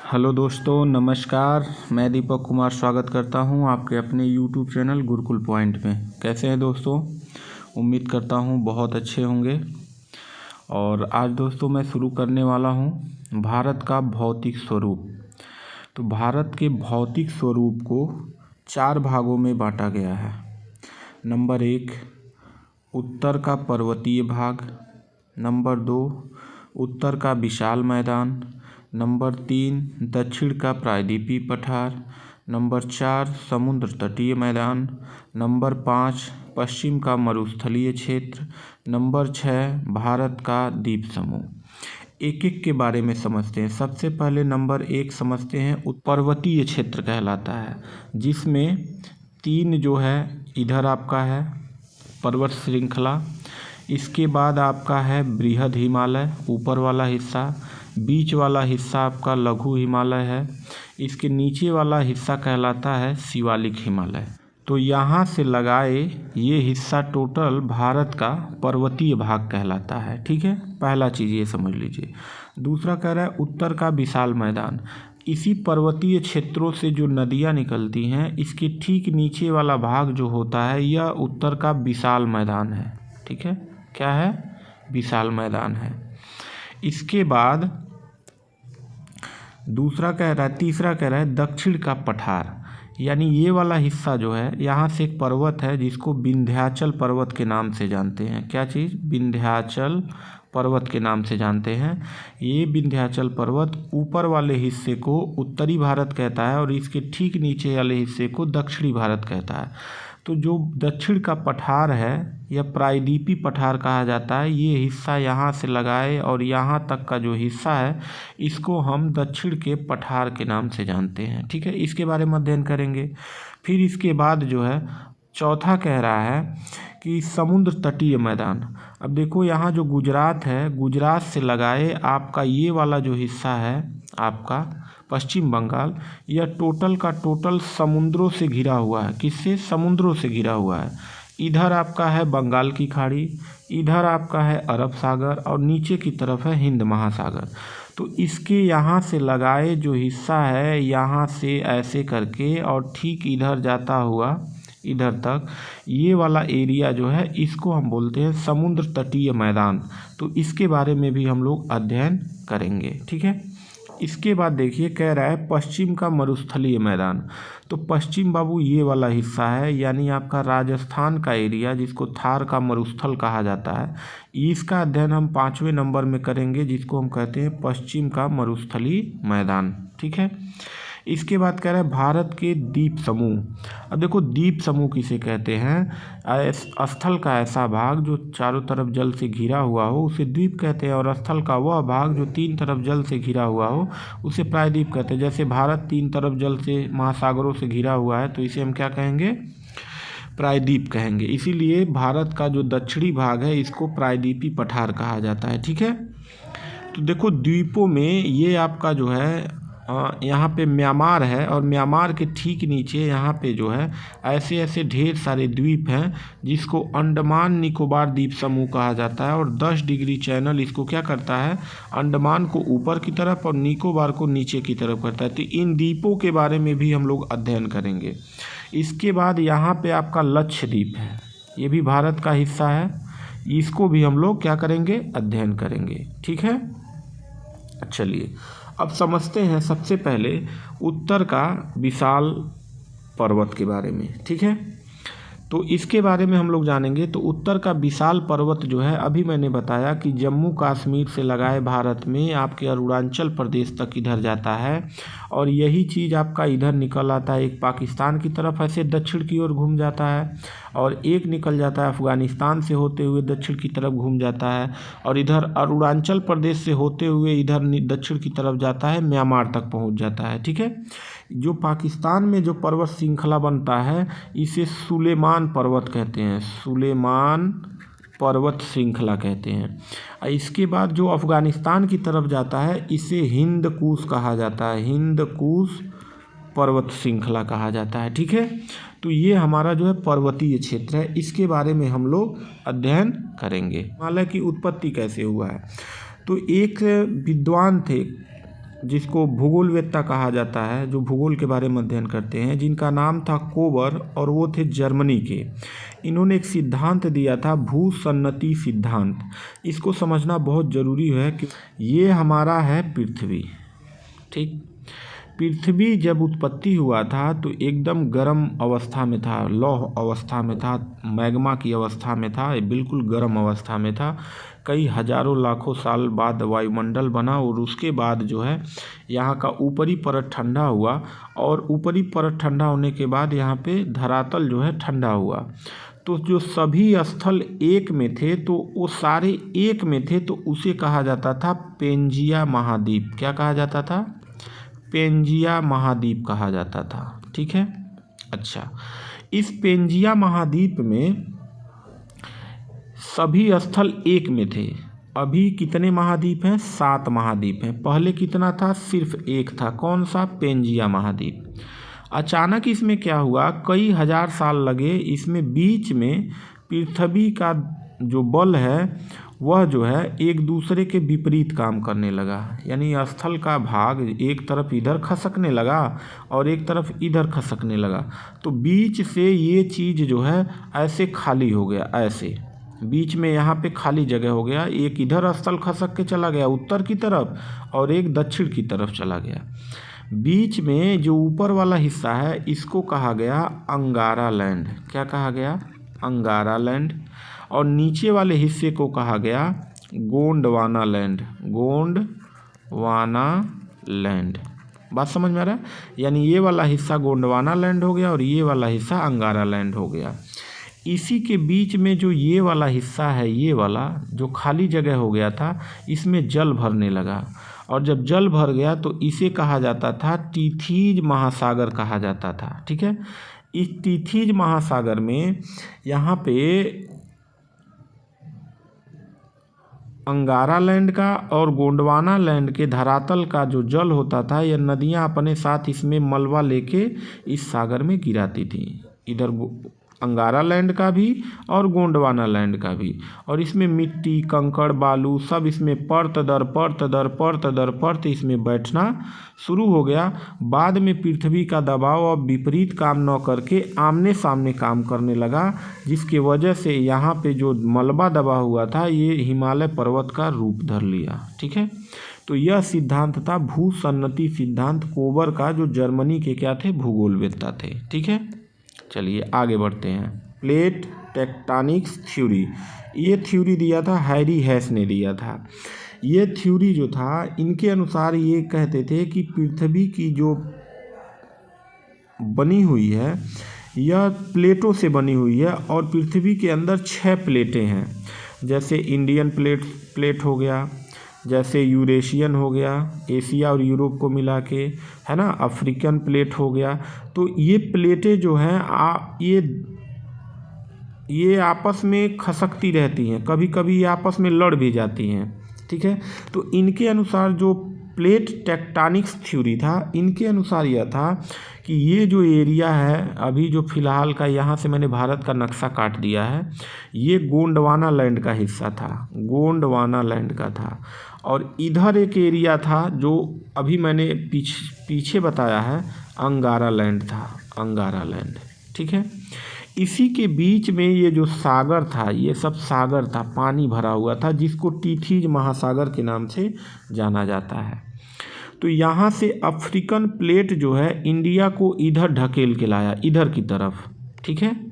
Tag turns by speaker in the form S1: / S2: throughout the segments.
S1: Hello दोस्तों, नमस्कार। मैं दीपक कुमार स्वागत करता हूं आपके अपने यूट्यूब चैनल गुरुकुल पॉइंट में। कैसे हैं दोस्तों? उम्मीद करता हूं बहुत अच्छे होंगे। और आज दोस्तों मैं शुरू करने वाला हूं भारत का भौतिक स्वरूप। तो भारत के भौतिक स्वरूप को 4 भागों में बांटा गया है। नंबर 1, उत्तर का पर्वतीय भाग। नंबर 2, उत्तर का विशाल मैदान। नंबर 3, दक्षिण का प्रायद्वीपीय पठार। नंबर 4, समुद्र तटीय मैदान। नंबर 5, पश्चिम का मरुस्थलीय क्षेत्र। नंबर 6, भारत का द्वीप समूह। एक एक के बारे में समझते हैं। सबसे पहले नंबर 1 समझते हैं। पर्वतीय क्षेत्र कहलाता है, जिसमें 3 जो है इधर आपका है पर्वत श्रृंखला। इसके बाद आपका है बृहद हिमालय, ऊपर वाला हिस्सा। बीच वाला हिस्सा आपका लघु हिमालय है। इसके नीचे वाला हिस्सा कहलाता है शिवालिक हिमालय। तो यहाँ से लगाए ये हिस्सा टोटल भारत का पर्वतीय भाग कहलाता है। ठीक है, पहला चीज़ ये समझ लीजिए। दूसरा कह रहा है उत्तर का विशाल मैदान। इसी पर्वतीय क्षेत्रों से जो नदियाँ निकलती हैं, इसके ठीक नीचे वाला भाग जो होता है यह उत्तर का विशाल मैदान है। ठीक है, क्या है? विशाल मैदान है। इसके बाद तीसरा कह रहा है दक्षिण का पठार। यानी ये वाला हिस्सा जो है, यहाँ से एक पर्वत है जिसको विंध्याचल पर्वत के नाम से जानते हैं। क्या चीज़? विंध्याचल पर्वत के नाम से जानते हैं। ये विंध्याचल पर्वत ऊपर वाले हिस्से को उत्तरी भारत कहता है और इसके ठीक नीचे वाले हिस्से को दक्षिणी भारत कहता है। तो जो दक्षिण का पठार है या प्रायद्वीपीय पठार कहा जाता है, ये हिस्सा यहाँ से लगाए और यहाँ तक का जो हिस्सा है इसको हम दक्षिण के पठार के नाम से जानते हैं। ठीक है, इसके बारे में अध्ययन करेंगे। फिर इसके बाद जो है चौथा कह रहा है कि समुद्र तटीय मैदान। अब देखो यहाँ जो गुजरात है, गुजरात से लगाए आपका ये वाला जो हिस्सा है आपका पश्चिम बंगाल, यह टोटल का टोटल समुद्रों से घिरा हुआ है। किससे? समुद्रों से घिरा हुआ है। इधर आपका है बंगाल की खाड़ी, इधर आपका है अरब सागर और नीचे की तरफ है हिंद महासागर। तो इसके यहाँ से लगाए जो हिस्सा है, यहाँ से ऐसे करके और ठीक इधर जाता हुआ इधर तक, ये वाला एरिया जो है इसको हम बोलते हैं समुद्र तटीय मैदान। तो इसके बारे में भी हम लोग अध्ययन करेंगे। ठीक है, इसके बाद देखिए कह रहा है पश्चिम का मरुस्थलीय मैदान। तो पश्चिम बाबू ये वाला हिस्सा है, यानी आपका राजस्थान का एरिया जिसको थार का मरुस्थल कहा जाता है। इसका अध्ययन हम 5वें नंबर में करेंगे, जिसको हम कहते हैं पश्चिम का मरुस्थलीय मैदान। ठीक है, इसके बाद कह रहा है भारत के द्वीप समूह। अब देखो द्वीप समूह किसे कहते हैं? स्थल का ऐसा भाग जो चारों तरफ जल से घिरा हुआ हो उसे द्वीप कहते हैं, और स्थल का वह भाग जो 3 तरफ जल से घिरा हुआ हो उसे प्रायद्वीप कहते हैं। जैसे भारत 3 तरफ जल से महासागरों से घिरा हुआ है तो इसे हम क्या कहेंगे? प्रायद्वीप कहेंगे। इसीलिए भारत का जो दक्षिणी भाग है इसको प्रायद्वीपीय पठार कहा जाता है। ठीक है, तो देखो द्वीपों में ये आपका जो है यहाँ पे म्यांमार है, और म्यांमार के ठीक नीचे यहाँ पे जो है ऐसे ऐसे ढेर सारे द्वीप हैं जिसको अंडमान निकोबार द्वीप समूह कहा जाता है। और 10 डिग्री चैनल इसको क्या करता है? अंडमान को ऊपर की तरफ और निकोबार को नीचे की तरफ करता है। तो इन द्वीपों के बारे में भी हम लोग अध्ययन करेंगे। इसके बाद यहाँ पे आपका लक्षद्वीप है, ये भी भारत का हिस्सा है। इसको भी हम लोग क्या करेंगे? अध्ययन करेंगे। ठीक है, चलिए अब समझते हैं सबसे पहले उत्तर का विशाल पर्वत के बारे में। ठीक है, तो इसके बारे में हम लोग जानेंगे। तो उत्तर का विशाल पर्वत जो है, अभी मैंने बताया कि जम्मू कश्मीर से लगाए भारत में आपके अरुणाचल प्रदेश तक इधर जाता है, और यही चीज़ आपका इधर निकल आता है एक पाकिस्तान की तरफ, ऐसे दक्षिण की ओर घूम जाता है, और एक निकल जाता है अफ़गानिस्तान से होते हुए दक्षिण की तरफ घूम जाता है, और इधर अरुणाचल प्रदेश से होते हुए इधर दक्षिण की तरफ जाता है, म्यांमार तक पहुंच जाता है। ठीक है, जो पाकिस्तान में जो पर्वत श्रृंखला बनता है इसे सुलेमान पर्वत कहते हैं, सुलेमान पर्वत श्रृंखला कहते हैं। इसके बाद जो अफ़गानिस्तान की तरफ जाता है इसे हिंद कुश कहा जाता है, हिंद कुश पर्वत श्रृंखला कहा जाता है। ठीक है, तो ये हमारा जो है पर्वतीय क्षेत्र है, इसके बारे में हम लोग अध्ययन करेंगे। हिमालय की उत्पत्ति कैसे हुआ है? तो एक विद्वान थे जिसको भूगोलवेत्ता कहा जाता है, जो भूगोल के बारे में अध्ययन करते हैं, जिनका नाम था कोबर और वो थे जर्मनी के। इन्होंने एक सिद्धांत दिया था भूसन्नति सिद्धांत। इसको समझना बहुत ज़रूरी है कि ये हमारा है पृथ्वी। ठीक, पृथ्वी जब उत्पत्ति हुआ था तो एकदम गर्म अवस्था में था, लौह अवस्था में था, मैग्मा की अवस्था में था, बिल्कुल गर्म अवस्था में था। कई हजारों लाखों साल बाद वायुमंडल बना और उसके बाद जो है यहाँ का ऊपरी परत ठंडा हुआ और ऊपरी परत ठंडा होने के बाद यहाँ पे धरातल जो है ठंडा हुआ। तो जो सभी स्थल एक में थे तो वो सारे एक में थे, तो उसे कहा जाता था पेंजिया महाद्वीप। क्या कहा जाता था? पेंजिया महाद्वीप कहा जाता था। ठीक है। अच्छा, इस पेंजिया महाद्वीप में सभी स्थल एक में थे। अभी कितने महाद्वीप हैं? 7 महाद्वीप हैं। पहले कितना था? सिर्फ एक था। कौन सा? पेंजिया महाद्वीप। अचानक इसमें क्या हुआ, कई हजार साल लगे, इसमें बीच में पृथ्वी का जो बल है वह जो है एक दूसरे के विपरीत काम करने लगा। यानी स्थल का भाग एक तरफ इधर खसकने लगा और एक तरफ इधर खसकने लगा। तो बीच से ये चीज़ जो है ऐसे खाली हो गया, ऐसे बीच में यहाँ पे खाली जगह हो गया। एक इधर स्थल खसक के चला गया उत्तर की तरफ और एक दक्षिण की तरफ चला गया। बीच में जो ऊपर वाला हिस्सा है इसको कहा गया अंगारा लैंड। क्या कहा गया? अंगारा लैंड। और नीचे वाले हिस्से को कहा गया गोंडवाना लैंड। गोंडवाना लैंड। बात समझ में आ रहा है? यानी ये वाला हिस्सा गोंडवाना लैंड हो गया और ये वाला हिस्सा अंगारा लैंड हो गया। इसी के बीच में जो ये वाला हिस्सा है, ये वाला जो खाली जगह हो गया था, इसमें जल भरने लगा और जब जल भर गया तो इसे कहा जाता था टीथीज महासागर कहा जाता था। ठीक है। इस टीथीज महासागर में यहाँ पे अंगारा लैंड का और गोंडवाना लैंड के धरातल का जो जल होता था, यह नदियाँ अपने साथ इसमें मलबा लेके इस सागर में गिराती थी। इधर अंगारा लैंड का भी और गोंडवाना लैंड का भी। और इसमें मिट्टी, कंकड़, बालू सब इसमें परत दर परत इसमें बैठना शुरू हो गया। बाद में पृथ्वी का दबाव अब विपरीत काम न करके आमने सामने काम करने लगा, जिसकी वजह से यहाँ पे जो मलबा दबा हुआ था ये हिमालय पर्वत का रूप धर लिया। ठीक है। तो यह सिद्धांत था भूसन्नति सिद्धांत कोबर का, जो जर्मनी के क्या थे? भूगोलवेत्ता थे। ठीक है। चलिए आगे बढ़ते हैं। प्लेट टेक्टोनिक्स थ्योरी, ये थ्योरी दिया था हैरी हेस ने दिया था। ये थ्योरी जो था, इनके अनुसार ये कहते थे कि पृथ्वी की जो बनी हुई है यह प्लेटों से बनी हुई है और पृथ्वी के अंदर 6 प्लेटें हैं। जैसे इंडियन प्लेट हो गया, जैसे यूरेशियन हो गया, एशिया और यूरोप को मिला के, है ना, अफ्रीकन प्लेट हो गया। तो ये प्लेटें जो हैं ये आपस में खसकती रहती हैं, कभी कभी ये आपस में लड़ भी जाती हैं। ठीक है। तो इनके अनुसार जो प्लेट टेक्टोनिक्स थ्योरी था, इनके अनुसार यह था कि ये जो एरिया है अभी जो फ़िलहाल का, यहाँ से मैंने भारत का नक्शा काट दिया है, ये गोंडवाना लैंड का हिस्सा था, गोंडवाना लैंड का था। और इधर एक एरिया था जो अभी मैंने पीछे बताया है, अंगारा लैंड था, अंगारा लैंड। ठीक है। इसी के बीच में ये जो सागर था, ये सब सागर था, पानी भरा हुआ था, जिसको टीथीज महासागर के नाम से जाना जाता है। तो यहाँ से अफ्रीकन प्लेट जो है इंडिया को इधर ढकेल के लाया, इधर की तरफ। ठीक है।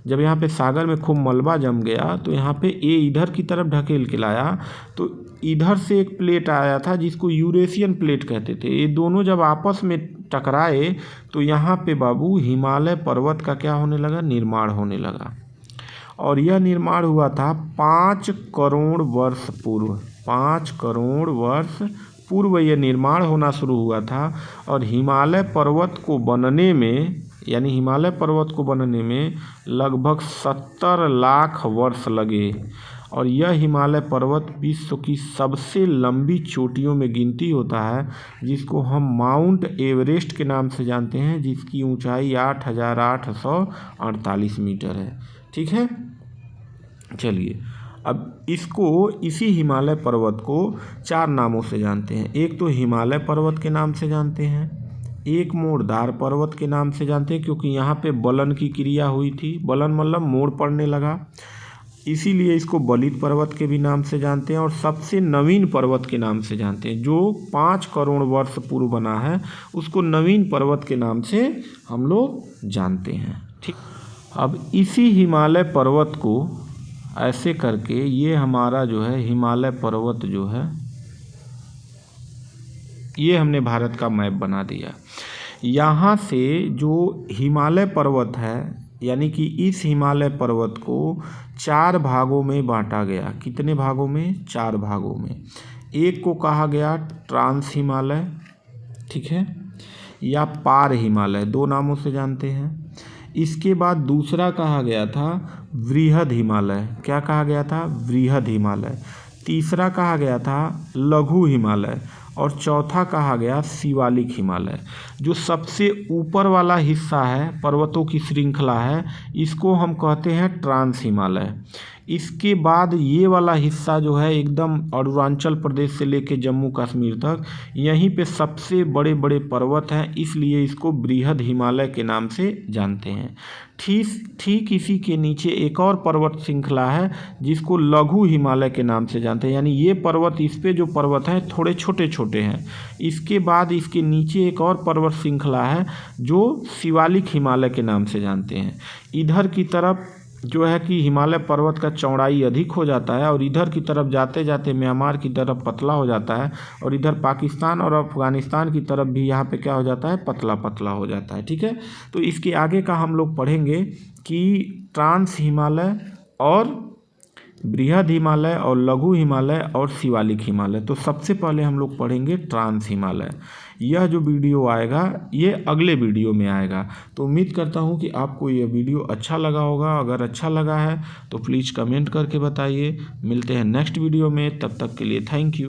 S1: जब यहाँ पे सागर में खूब मलबा जम गया तो यहाँ पे ये इधर की तरफ ढकेल के लाया। तो इधर से एक प्लेट आया था जिसको यूरेशियन प्लेट कहते थे। ये दोनों जब आपस में टकराए तो यहाँ पे बाबू हिमालय पर्वत का क्या होने लगा? निर्माण होने लगा। और यह निर्माण हुआ था 5 करोड़ वर्ष पूर्व। 5 करोड़ वर्ष पूर्व यह निर्माण होना शुरू हुआ था। और हिमालय पर्वत को बनने में, यानी हिमालय पर्वत को बनने में लगभग 70 लाख वर्ष लगे। और यह हिमालय पर्वत विश्व की सबसे लंबी चोटियों में गिनती होता है, जिसको हम माउंट एवरेस्ट के नाम से जानते हैं, जिसकी ऊंचाई 8848 मीटर है। ठीक है। चलिए अब इसको, इसी हिमालय पर्वत को 4 नामों से जानते हैं। एक तो हिमालय पर्वत के नाम से जानते हैं, एक मोड़दार पर्वत के नाम से जानते हैं क्योंकि यहाँ पे बलन की क्रिया हुई थी, बलन मतलब मोड़ पड़ने लगा, इसीलिए इसको बलित पर्वत के भी नाम से जानते हैं। और सबसे नवीन पर्वत के नाम से जानते हैं, जो 5 करोड़ वर्ष पूर्व बना है उसको नवीन पर्वत के नाम से हम लोग जानते हैं। ठीक, अब इसी हिमालय पर्वत को ऐसे करके ये हमारा जो है हिमालय पर्वत जो है ये हमने भारत का मैप बना दिया। यहाँ से जो हिमालय पर्वत है, यानी कि इस हिमालय पर्वत को 4 भागों में बांटा गया। कितने भागों में? 4 भागों में। एक को कहा गया ट्रांस हिमालय, ठीक है, या पार हिमालय, 2 नामों से जानते हैं। इसके बाद दूसरा कहा गया था वृहद हिमालय। क्या कहा गया था? वृहद हिमालय। तीसरा कहा गया था लघु हिमालय और चौथा कहा गया शिवालिक हिमालय। जो सबसे ऊपर वाला हिस्सा है, पर्वतों की श्रृंखला है, इसको हम कहते हैं ट्रांस हिमालय। इसके बाद ये वाला हिस्सा जो है एकदम अरुणाचल प्रदेश से लेके जम्मू कश्मीर तक, यहीं पे सबसे बड़े बड़े पर्वत हैं, इसलिए इसको बृहद हिमालय के नाम से जानते हैं। ठीक इसी के नीचे एक और पर्वत श्रृंखला है जिसको लघु हिमालय के नाम से जानते हैं, यानी ये पर्वत, इस पे जो पर्वत हैं थोड़े छोटे छोटे हैं। इसके बाद इसके नीचे एक और पर्वत श्रृंखला है जो शिवालिक हिमालय के नाम से जानते हैं। इधर की तरफ जो है कि हिमालय पर्वत का चौड़ाई अधिक हो जाता है और इधर की तरफ जाते जाते म्यांमार की तरफ पतला हो जाता है और इधर पाकिस्तान और अफ़गानिस्तान की तरफ भी यहाँ पे क्या हो जाता है? पतला पतला हो जाता है। ठीक है, तो इसके आगे का हम लोग पढ़ेंगे कि ट्रांस हिमालय और बृहद हिमालय और लघु हिमालय और शिवालिक हिमालय। तो सबसे पहले हम लोग पढ़ेंगे ट्रांस हिमालय। यह जो वीडियो आएगा ये अगले वीडियो में आएगा। तो उम्मीद करता हूँ कि आपको यह वीडियो अच्छा लगा होगा। अगर अच्छा लगा है तो प्लीज़ कमेंट करके बताइए। मिलते हैं नेक्स्ट वीडियो में, तब तक के लिए थैंक यू।